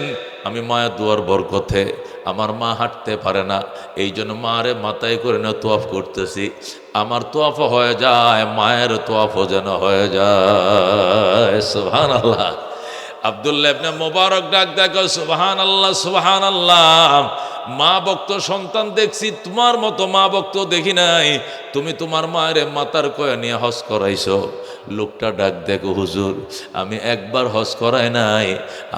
আমি মায়ের দোয়ার বরকতে, আমার মা হাঁটতে পারে না, এই জন্য মারে মাথায় করে না তোয়াফ করতেছি। আমার তোয়াফ হয়ে যায়, মায়ের তোয়াফও যেন হয়ে যায়। সুবহানাল্লাহ। আব্দুল্লাহ ইবনে মুবারক ডাক দেখো, সুবহানাল্লাহ সুবহানাল্লাহ। মা ভক্ত সন্তান দেখছি, তোমার মতো মা ভক্ত দেখি নাই। তুমি তোমার মায়ের মাথার কয়ে নিয়ে হজ করাইছো। লোকটা ডাক দেখো, হুজুর আমি একবার হজ করাই নাই,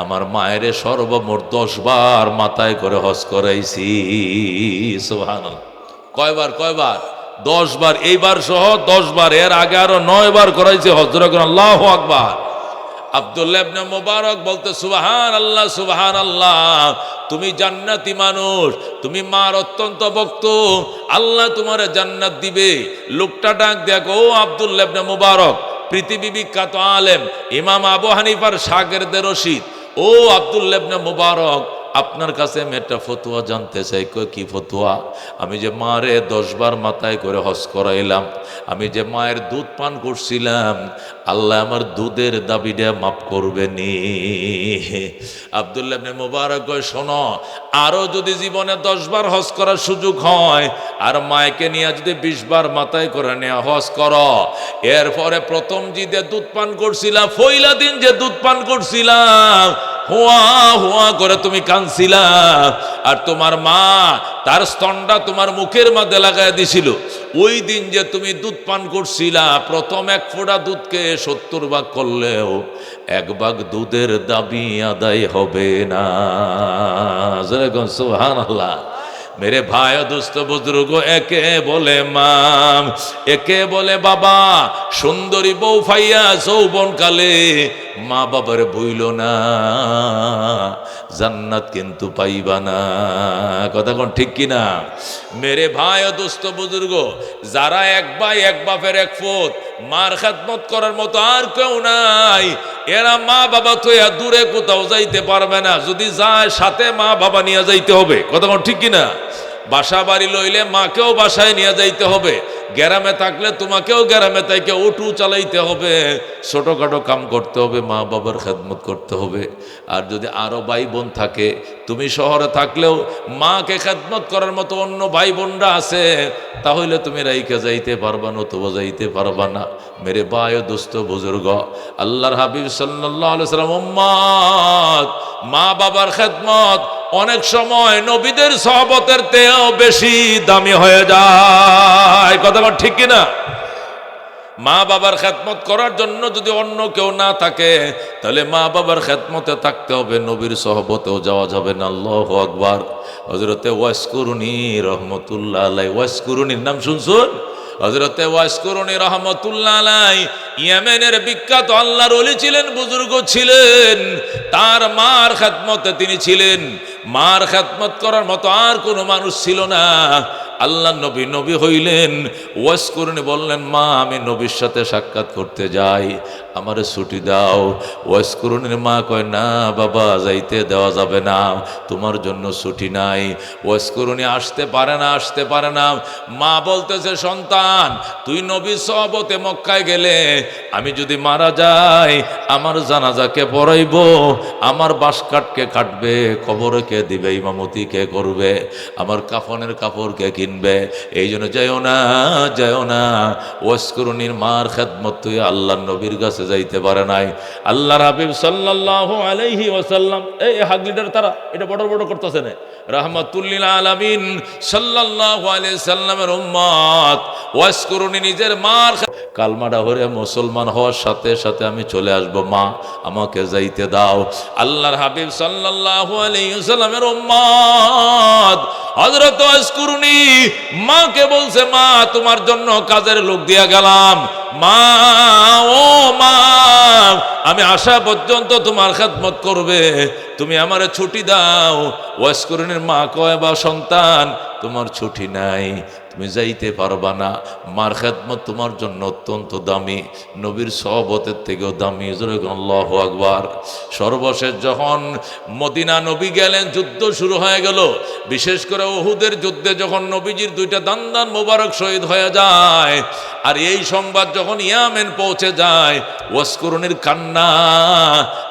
আমার মায়ের সর্বমোট 10 বার মাথায় করে হজ করাইছি। সুবহানাল্লাহ। কয়বার? 10 বার, এইবার সহ 10 বার, এর আগে আরো 9 বার করাইছে হজ। আল্লাহু আকবার। আব্দুল্লাহ ইবনে মুবারক বলতে সুবহানাল্লাহ সুবহানাল্লাহ, তুমি জান্নাতি মানুষ, তুমি মার অত্যন্ত ভক্ত, আল্লাহ তোমারে জান্নাত দিবে। লোকটা ডাক দেখো, ও আব্দুল্লাহ ইবনে মুবারক, পৃথিবী বিখ্যাত আলেম, ইমাম আবু হানিফার শাগির্দে রশিদ। ও আব্দুল্লাহ ইবনে মুবারক, আপনার কাছে আমি একটা ফতোয়া জানতে চাই। কি ফতোয়া? আমি যে মারে 10 বার মাথায় করে হজ করাইলাম, আমি যে মায়ের দুধ পান করছিলাম, আল্লাহ আমার দুধের দাবিটা মাফ করবে নি? আব্দুল্লাহ ইবনে মুবারক কয়, শোনো, আরো যদি জীবনে 10 বার হজ করার সুযোগ হয়, আর মায়কে নিয়ে যদি 20 বার মাথায় করে নিয়ে হজ করো, এরপরে প্রথম যে দুধ পান করছিলাম, পয়লা দিন যে দুধ পান করছিলাম, হুয়া হুয়া করে তুমি কাঁদছিলা, আর তোমার মা তার স্তনটা তোমার মুখের মধ্যে লাগাই দিছিল, ওই দিন যে তুমি দুধ পান করছিলা, প্রথম 1 ফোঁটা দুধকে 70 ভাগ করলেও 1 ভাগ দুধের দাবি আদায় হবে না। সুবহানাল্লাহ। মেরে ভাই ও দোস্ত বুজুর্গ, একে বলে মাম, একে বলে বাবা। সুন্দরী বউ ফাইয়া যৌবন কালে মা বাবার বইল না, জান্নাত কিন্তু পাইবা না। কথা কোন ঠিক কিনা? মেরে ভাই ও দোস্ত বুজুর্গ, যারা এক ভাই এক বাপের এক ফুত, মার খেদমত করার মতো আর কেউ নাই, এরা মা বাবা তো দূরে কোথাও যাইতে পারবে না। যদি যায়, সাথে মা বাবা নিয়ে যাইতে হবে। কথা কোন ঠিক কিনা? বাসা বাড়ি লইলে মাকেও বাসায় নিয়ে যাইতে হবে, গ্রামে থাকলে তোমাকেও গ্রামে তাইকে উঠু চালাইতে হবে, ছোটখাটো কাম করতে হবে, মা বাবার খেদমত করতে হবে। আর যদি আরো ভাই বোন থাকে, তুমি শহরে থাকলেও মাকে খেদমত করার মতো অন্য ভাই বোনরা আছে, তাহলে তুমি রাইকে যাইতে পারবা না, অথবা যাইতে পারবা না। মেরে ভাই ও দোস্ত বুজুর্গ, আল্লাহর হাবিব সাল্লাল্লাহু আলাইহি ওয়াসাল্লাম উম্মত, মা বাবার খেদমত অনেক সময় নবীদের সহবতের চেয়েও বেশি দামি হয়ে যায়। কথা ঠিক কিনা? মা বাবার খেদমত করার জন্য যদি অন্য কেউ না থাকে, তাহলে মা বাবার খেদমতে থাকতে হবে, নবীর সহবতেও যাওয়া যাবে না। আল্লাহু আকবার। হযরতে ওয়াইস কুরুনি রহমতুল্লাহ আলাইহি, ওয়াইস কুরুনির নাম শুনছুন? হযরতে ওয়াইস কুরুনি রহমতুল্লাহ আলাইহি ইয়েমেনের বিখ্যাত আল্লাহর ওলি ছিলেন, বুজুর্গ ছিলেন। তার মার খেদমতে তিনি ছিলেন, মার খেদমত করার মতো আর কোনো মানুষ ছিল না। আল্লাহ নবী নবী হইলেন, ওয়াইস কুরুনি বললেন, মা আমি নবীর সাথে সাক্ষাৎ করতে যাই, আমারে ছুটি দাও। ওয়াইস কুরুনির মা কয়, না বাবা, যাইতে দেওয়া যাবে না, তোমার জন্য ছুটি নাই। ওয়াইস কুরুনি আসতে পারে না, আসতে পারে না। মা বলতেছে, সন্তান, তুই নবীর সহবতে মক্কায় গেলে, আমি যদি মারা যাই, আমার জানাজাকে পড়াইব, আমার বাঁশ কাটকে কাটবে, কবরে কে দিবে, ইমামতি কে করবে, আমার কাফনের কাপড় কে কিনবে, এই জন্য যাইও না, যাইও না। ওয়াইস কুরুনির মার খেদমত তুই আল্লাহর নবীর কাছে যাইতে পারে নাই। আল্লাহর হাবিব সাল্লাল্লাহু আলাইহি ওয়াসাল্লাম, এই হাগলিটার তারা এটা বড় বড় করতেছে না, রাহমাতুল্লিল আলামিন সাল্লাল্লাহু আলাইহি সাল্লামের উম্মত ওয়াইস কুরুনি নিজের মার কালমাটা হরে মুসলমান হওয়ার সাথে সাথে আমি চলে আসব, মা আমাকে যাইতে দাও। আল্লাহর হাবিব সাল্লাল্লাহু আলাইহি ওয়াসাল্লামের উম্মত হযরত ওয়াইস কুরুনি মাকে বলছে, মা তোমার জন্য কাজের লোক দিয়া গেলাম, মা ও মা, আমি আসা পর্যন্ত তোমার খেদমত করবে, তুমি আমারে ছুটি দাও। ওয়াইস কুরুনির মা কয়, বা সন্তান, তোমার ছুটি নাই, তুমি যাইতে পারবা না, মার খেদমত তোমার জন্য অত্যন্ত দামি, নবীর সহবতের থেকেও দামি। আল্লাহু আকবার। সর্বশেষ যখন মদিনা নবী গেলেন, যুদ্ধ শুরু হয়ে গেল, বিশেষ করে উহুদের যুদ্ধে যখন নবীজির 2টা দান্দান মোবারক শহীদ হয়ে যায়, আর এই সংবাদ যখন ইয়ামেন পৌঁছে যায়, ওয়াইস কুরুনির কান্না,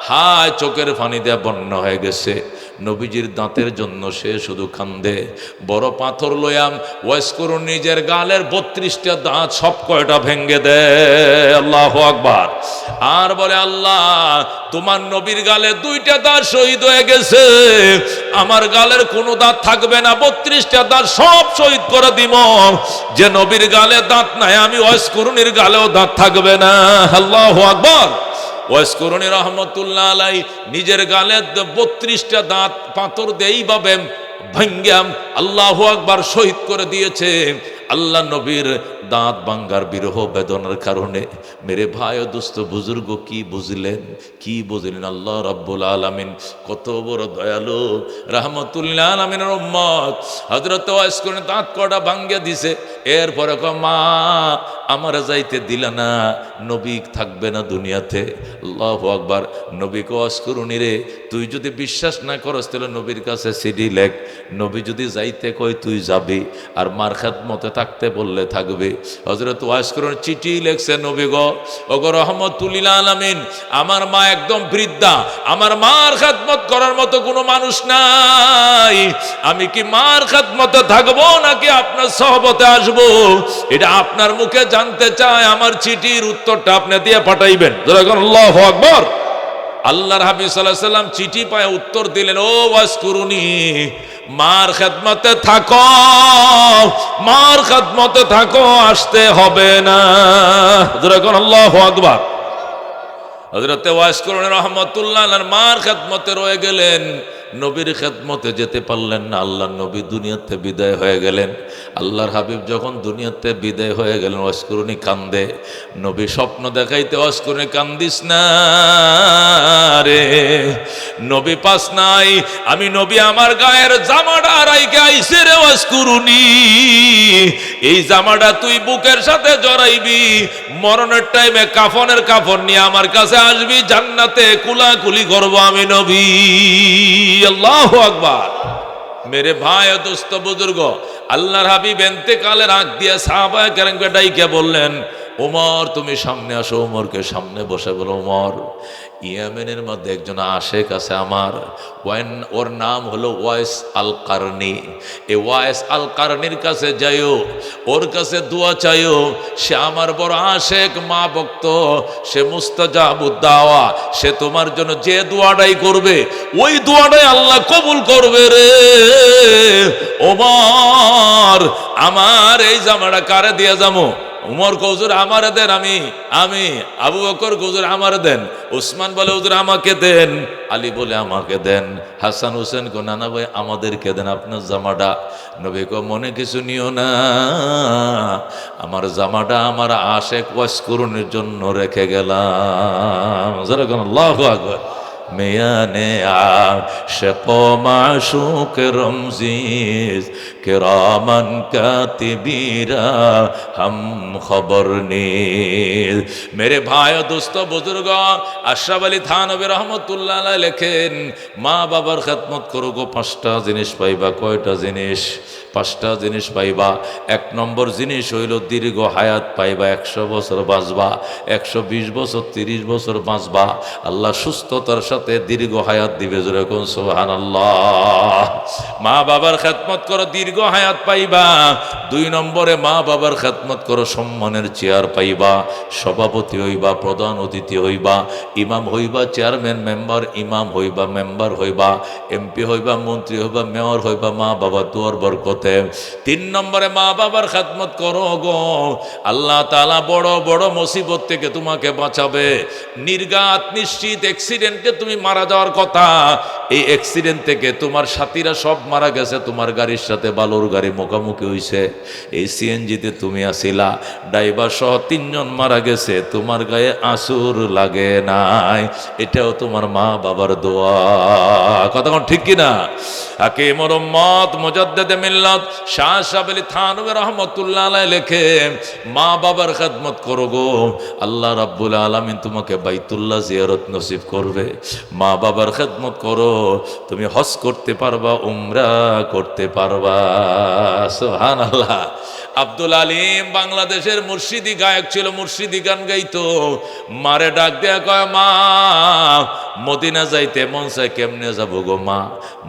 হায় চোখের পানি দিয়ে বন্যা হয়ে গেছে। নবীজির দাঁতের জন্য সে শুধু কান্দে। বড় পাথর লয়াম ওয়াইস কুরুনি নিজের গালের 32টা দাঁত সব কয়টা ভেঙ্গে দেয়। আল্লাহু আকবার। আর বলে, আল্লাহ তোমার নবীর গালে 2টা দাঁত শহীদ হয়ে গেছে, আমার গালের কোনো দাঁত থাকবে না, 32টা দাঁত সব শহীদ করে দিব। যে নবীর গালে দাঁত নাই, আমি ওয়াইস কুরুনির গালেও দাঁত থাকবে না। আল্লাহু আকবার। ওয়াইস কুরুনি রহমতুল্লাহ আলাইহি নিজের গালে 32টা দাঁত পাথর দেই ভাবে ভাঙ্গাম আল্লাহু আকবার শহীদ করে দিয়েছে। আল্লাহ নবীর দাঁত ভাঙ্গার বিরহ বেদনার কারণে মেরে ভাই ও দোস্ত বুজুর্গ কি বুঝলেন, কি বুঝলেন? আল্লাহ রাব্বুল আলামিন কত বড় দয়ালু, রাহমাতুল্লিল আলামিনের উম্মত। হযরত ওয়াইস করে দাঁত কটা ভাঙ্গিয়া দিছে, এরপরে মা আমার যাইতে দিলা না, নবী থাকবে না দুনিয়াতে। আল্লাহু আকবার। নবীকে ওয়াজ করুনি রে, তুই যদি বিশ্বাস না করস তাহলে নবীর কাছে সিডি লেখ, নবী যদি যাইতে কই তুই যাবি, আর মার খেদমতে থাকতে বললে থাকবে। হযরত ওয়াইস করুন চিঠি লেখছে, নবী গো ওগো রাহমাতুল্লিল আলামিন, আমার মা একদম বৃদ্ধা, আমার মার খেদমত করার মতো কোনো মানুষ নাই, আমি কি মার খেদমতে থাকবো নাকি আপনার সহবতে আসবো, এটা আপনার মুখে জানতে চাই, আমার চিঠির উত্তরটা আপনি দিয়ে পাঠাইবেন। আল্লাহু আকবার। আল্লাহর হাবিব সাল্লাল্লাহু আলাইহি ওয়াসাল্লাম চিঠি পায় উত্তর দিলেন, ও ওয়াজ করুনি, মার খেদমতে থাকো, মার খেদমতে থাকো, আসতে হবে না। আল্লাহু আকবার। হযরত ওয়াইস করুন রাহমাতুল্লাহ আলাইহি মার খেদমতে রয়ে গেলেন, নবীর খেদমতে যেতে পারলেন না। আল্লাহর নবী দুনিয়াতে বিদায় হয়ে গেলেন। আল্লাহর হাবিব যখন দুনিয়াতে বিদায় হয়ে গেলেন, ওয়াজ করুনি কান্দে। নবী স্বপ্ন দেখাইতে ওয়াজ করুনি, কান্দিস না রে, নবী পাস নাই, আমি নবী আমার গায়ের জামাটা রাইখা আইছে রে ওয়াজ করুনি, এই জামাটা তুই বুকের সাথে জড়াইবি, মরণের টাইমে কাফনের কাফন নিয়ে আমার কাছে আসবি, জান্নাতে কুলাকুলি করব আমি নবী। আল্লাহু আকবার। মেরে ভাই ও দোস্ত বুজুর্গ, আল্লাহর হাবিব ইন্তেকালের আগ দিয়ে সাহাবায়ে কেরামকে ডাইকে বললেন, ওমর তুমি সামনে আসো। ওমরকে সামনে বসে বলো, ওমর ইয়েমেনের মধ্যে একজন আশেক আছে আমার, ওর নাম হলো ওয়াইস আল কারনি, এই ওয়াইস আল কারনির কাছে যাইও, ওর কাছে দোয়া চাইও, সে আমার বড় আশেক, মা ভক্ত, সে মুস্তাজাবুদ দাওয়া, সে তোমার জন্য যে দোয়াটাই করবে ওই দোয়াটাই আল্লাহ কবুল করবে রে। ওমর আমার এই জামাটা কারে দিয়ে যাবো? উমর হুজুর আমারে দেন, আমি আবু বকর হুজুর আমারে দেন, উসমান বলে হুজুর আমাকে দেন, আলী বলে আমাকে দেন, হাসান হোসেন কো নানা ভাই আমাদেরকে দেন আপনার জামাটা। নবী কো মনে কিছু নিও না, আমার জামাটা আমার আশেক ওয়াজ করুনের জন্য রেখে গেলাম। আল্লাহু আকবার। মেয়ানে আশিক মাশুক রমজিজ কিরামান কাতিবিরা হাম খবর নিজ। মেরে ভাই ও দোস্ত বুজুর্গ, আশরাফ আলী থানভী রহমতুল্লাহ আলাইহি লেখেন, মা বাবার খেদমত করো গো, 5টা জিনিস পাইবা। কয়টা জিনিস? 5টা জিনিস পাইবা। 1 নম্বর জিনিস হইল দীর্ঘ হায়াত পাইবা, 100 বছর বাঁচবা, 120 বছর 30 বছর বাঁচবা, আল্লাহ সুস্থতার সাথে দীর্ঘ হায়াত দিবে। যেরকম সুবহানাল্লাহ। মা বাবার খেদমত করো, দীর্ঘ হায়াত পাইবা। 2 নম্বরে মা বাবার খেদমত করো, সম্মানের চেয়ার পাইবা, সভাপতি হইবা, প্রধান অতিথি হইবা, ইমাম হইবা, চেয়ারম্যান মেম্বার, ইমাম হইবা, মেম্বার হইবা, এমপি হইবা, মন্ত্রী হইবা, মেয়র হইবা, মা বাবা দুয়ার বরকতে। 3 নম্বরে মা বাবার খেদমত করো গো, আল্লাহ তাআলা বড় বড় মুসিবত থেকে তোমাকে বাঁচাবে। নির্ঘাত নিশ্চিত অ্যাক্সিডেন্টে তুমি মারা যাওয়ার কথা, এই অ্যাক্সিডেন্ট থেকে তোমার সাথীরা সব মারা গেছে, তোমার গাড়ির সাথে বালুর গাড়ি মুখোমুখি হইছে, এই সিএনজিতে তুমি আসিলা, ড্রাইভার সহ 3 জন মারা গেছে, তোমার গায়ে আঁচড় লাগে নাই, এটাও তোমার মা বাবার দোয়া। কথা কোন ঠিক কিনা? হাকিমুর উম্মত মুজাদ্দিদে মিল্লাত শাহ আশরাফ আলী থানভী রাহমাতুল্লাহ আলাইহি লেখে, মা বাবার খেদমত করো গো, আল্লাহ রাব্বুল আলামিন তোমাকে বাইতুল্লাহ জিয়ারত নসিব করবে। মা বাবার খেদমত করো, তুমি হজ করতে পারবা, উমরা করতে পারবা। সুবহানাল্লাহ। আব্দুল আলিম বাংলাদেশের মুর্শিদি গায়ক ছিল, মুর্শিদি গান গাইতো। মারে ডাক দেয়া কয়, মা মদিনা যাইতে মন চায়, কেমনে যাবো গো মা?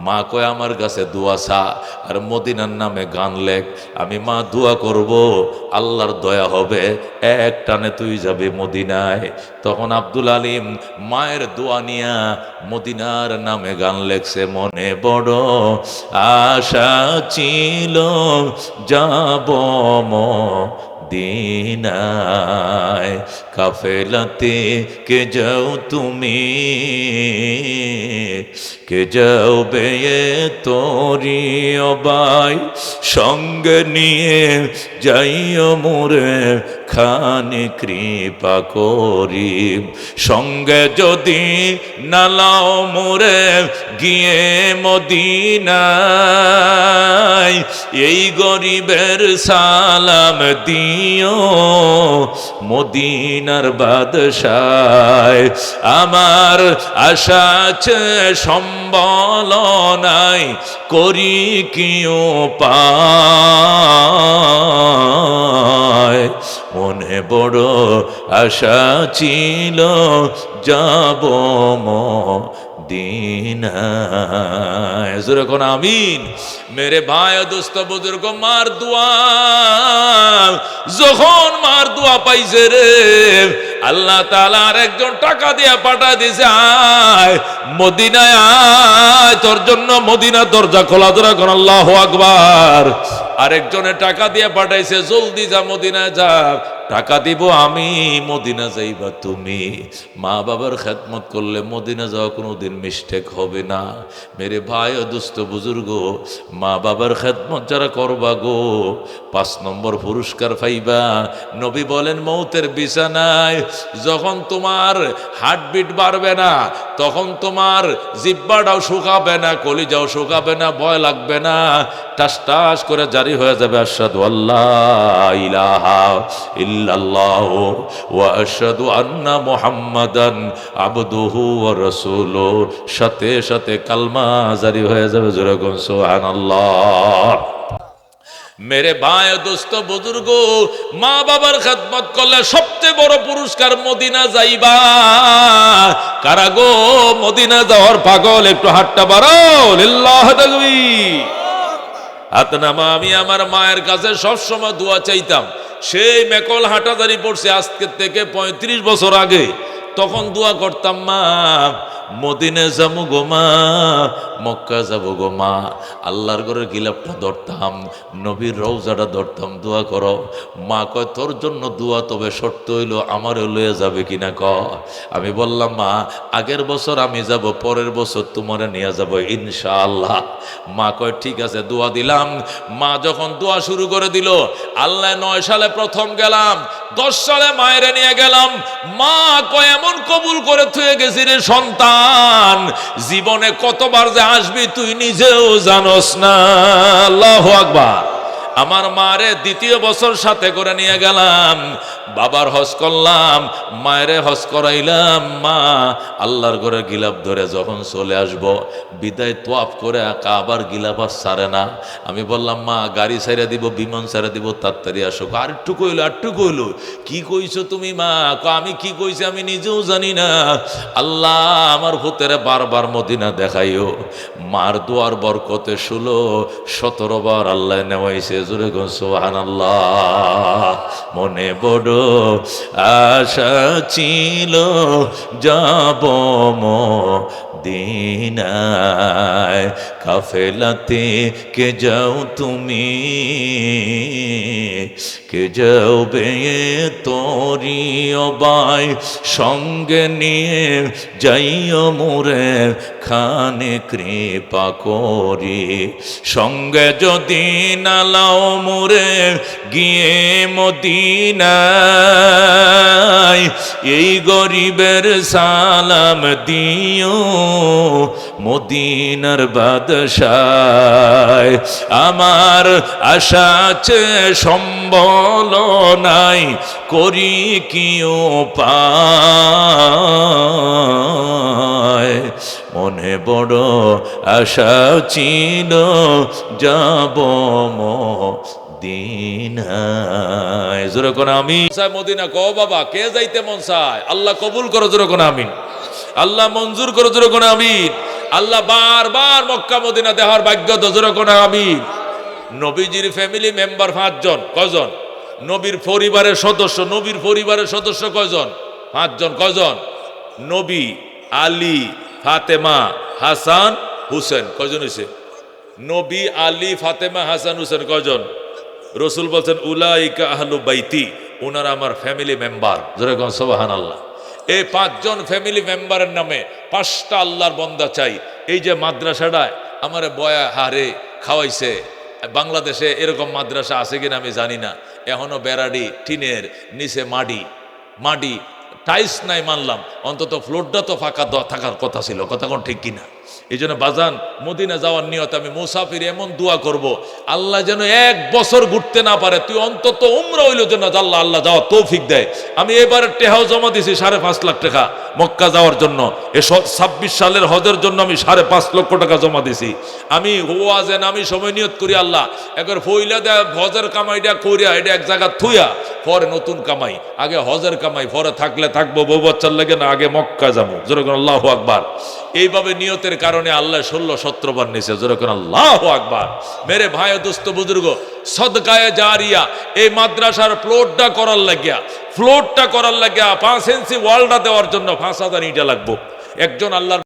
মা কয় আমার কাছে দোয়া চা, আর মদিনার নামে গান লেখ, আমি মা দোয়া করব, আল্লাহর দয়া হবে, এক টানে তুই যাবে মদিনায়। তখন আব্দুল আলিম মায়ের দোয়া নিয়া মদিনার নামে গান লেখছে। মনে বড় আশা ছিল যাব মদিনায়। কাফেলাতে কে যাও তুমি, কে যাও বেয়ে তোরি অবাই, সঙ্গে নিয়ে যাইও মোরে খানি কৃপা করি। সঙ্গে যদি নালাও মোরে গিয়ে মদিনায়, এই গরিবের সালাম দিও মদিনার বাদশায়। আমার আশা আছে সম্বল নাই, করি কি উপায়। মনে বড় আশা ছিল যাব মদিনায়। জোরে কোন আমিন। মেরে ভাই দোস্ত বুজুর্গ, মার দোয়া যখন মার দোয়া পাইছে রে, আল্লাহ তাআলা আর একজন টাকা দিয়ে পাঠা দিছে, আয় মদিনায় আয়, তোর জন্য মদিনা দরজা খোলা। ধরে কোন আল্লাহু আকবার। আরেকজনে টাকা দিয়ে পাঠাইছে, জলদি যা মদিনায় যা, টাকা দিব আমি, মদিনা যাইবা তুমি। মা বাবার খেদমত করলে মদিনা যাওয়া কোনোদিন মিস্টেক হবে না। মেরে ভাই ও দুস্থ বুজুর্গ, মা বাবার খেদমত যারা করবা গো, 5 নম্বর পুরস্কার পাইবা। নবী বলেন মৌতের বিছানায় যখন তোমার হার্টবিট বাড়বে না, তখন তোমার জিহ্বাটাও শুকাবে না, কলিজাও শুকাবে না, ভয় লাগবে না, টাস টাস করে জারি হয়ে যাবে আশহাদু আল্লাহ ইলাহা ইল্লাল্লাহু ওয়া আশহাদু আন্না মুহাম্মাদান আবদুহু ওয়া রাসূলুহু। সাথে সাথে কালমা জারি হয়ে যাবে। জোরে কোন সুবহানাল্লাহ। মেরে ভাই দোস্ত বুজুর্গ, মা বাবার খেদমত করলে সবচেয়ে বড় পুরস্কার মদিনা যাইবা। কারা গো মদিনা যাওয়ার পাগল? একটু হাতটা বাড়াও, লিল্লাহি তাকবীর। হাত নামা। আমি আমার মায়ের কাছে সবসময় দোয়া চাইতাম। সেই মেকল হাটাদারি পড়ছে আজকে থেকে 35 বছর আগে। তখন দোয়া করতাম, মা মদিনে যাবো গো মা, মক্কা যাবো গো মা। আল্লাহর ঘরের গিলাপটা ধরতাম, নবীর রওজাটা ধরতাম, দোয়া করো। মা কয় তোর জন্য দোয়া, তবে শর্ত হইল আমারও লয়ে যাবে কিনা ক। আমি বললাম, মা আগের বছর আমি যাব, পরের বছর তোমারে নিয়ে যাব ইনশাআল্লাহ। মা কয় ঠিক আছে, দোয়া দিলাম। মা যখন দোয়া শুরু করে দিল, আল্লাহ 9 সালে প্রথম গেলাম, 10 সালে মায়েরে নিয়ে গেলাম। মা কয় এমন কবুল করে থুয়ে গেছি রে সন্তান, জীবনে কতবার যে আসবি তুই নিজেও জানোস না। আল্লাহু আকবার। আমার মারে 2য় বছর সাথে করে নিয়ে গেলাম, বাবার হজ করলাম, মায়েরে হজ করাইলাম। মা আল্লাহর ঘরে গিলাপ ধরে যখন চলে আসব, বিদায় তোয়াফ করে আবার গিলাপ আর ছাড়ে না। আমি বললাম, মা গাড়ি ছাইরা দিব, বিমান ছাইরা দিব, তাড়াতাড়ি আসো। আর একটু কইলো, আর একটু কইলো। কি কইছো তুমি মা? আমি কি কইছি আমি নিজেও জানি না। আল্লাহ আমার ভূতেরে বারবার মদিনা দেখাইও। মার দোয়ার বরকতে 16-17 বার আল্লাহ নেওয়াইছে। জোরে কোন সুবহানাল্লাহ। মনে বড় আশা ছিল যাব মদিনায়। কাফেলাতে কে যাও তুমি, কে যাও বেয়ে তোরি অবাই, সঙ্গে নিয়ে যাইও মোরে খানে কৃপা করি। সঙ্গে যদি নালাও মোরে গিয়ে মদিনায়, এই গরিবের সালাম দিও মদিনার বাদশায়। আমার আশা আছে সম্বল নাই, করি কি উপায়। মনে বড় আশা ছিল যাব মদিনায়। জোরে কোন আমিন। মদিনা কও বাবা, কে যাইতে মন চায়? আল্লাহ কবুল করো। জোরে কোন আমিন। আল্লাহ মঞ্জুর করো। জোরে কোন আমিন। আল্লাহ বারবার মক্কা মদিনা দেওয়ার ভাগ্য দাও। জোরে কোন আমিন। নবীজির ফ্যামিলি মেম্বার 5 জন। কয়জন? নবীর পরিবারের সদস্য। নবীর পরিবারের সদস্য কয়জন? 5 জন। কয়জন? নবী, আলী, ফাতেমা, হাসান, হুসেন। কয়জন হয়েছে? নবী, আলী, ফাতেমা, হাসান, হুসেন কয়জন? রসুল বলছেন উলাইকা আহলু বাইতি, ওনারা আমার ফ্যামিলি মেম্বার। যেরকম সুবহানাল্লাহ। এই 5 জন ফ্যামিলি মেম্বারের নামে 5টা আল্লাহর বন্দা চাই। এই যে মাদ্রাসাটায় আমার বয়া হারে খাওয়াইছে, বাংলাদেশে এরকম মাদ্রাসা আছে কিনা আমি জানি না। এখনো বেড়াডি টিনের নিচে মাটি টাইলস নাই মানলাম, অন্তত ফ্লোরটা তো ফাঁকা থাকার কথা ছিল। কথা কোন ঠিক কিনা? এই জন্য বাজান মদিনা যাওয়ার নিয়ত আমি মুসাফির এমন দোয়া করব, আল্লাহ যেন 1 বছর ঘুরতে না পারে, তুই অন্তত উমরা হইল যেন আল্লাহ যাওয়ার তৌফিক দেয়। আমি এবারে টেহাও জমা দিছি 5.5 লাখ টাকা মক্কা যাওয়ার জন্য। 26 সালের হজের জন্য আমি 5.5 লক্ষ টাকা জমা দিছি। আমি ওয়াজেন আমি সময় নিয়ত করি আল্লাহ একবার ফইলা দেয় হজের কামাইটা করিয়া এটা এক জায়গা থুইয়া পরে নতুন কামাই, আগে হজের কামাই, পরে থাকলে থাকবো, বউ বাচ্চার লাগে না, আগে মক্কা যাবো। যেরকম আল্লাহু আকবার। এইভাবে নিয়তের কারণে আল্লাহ 16-17 বার নিছে। যেরকম আল্লাহু আকবার। মেরে ভাই ও দোস্ত বুজুর্গ, সদকায়ে জারিয়া এই মাদ্রাসার ফ্লোরটা করার লাগিয়া 5 ইঞ্চি ওয়ালটা দেওয়ার জন্য 5,000 ইটা লাগবো। একজন আল্লাহর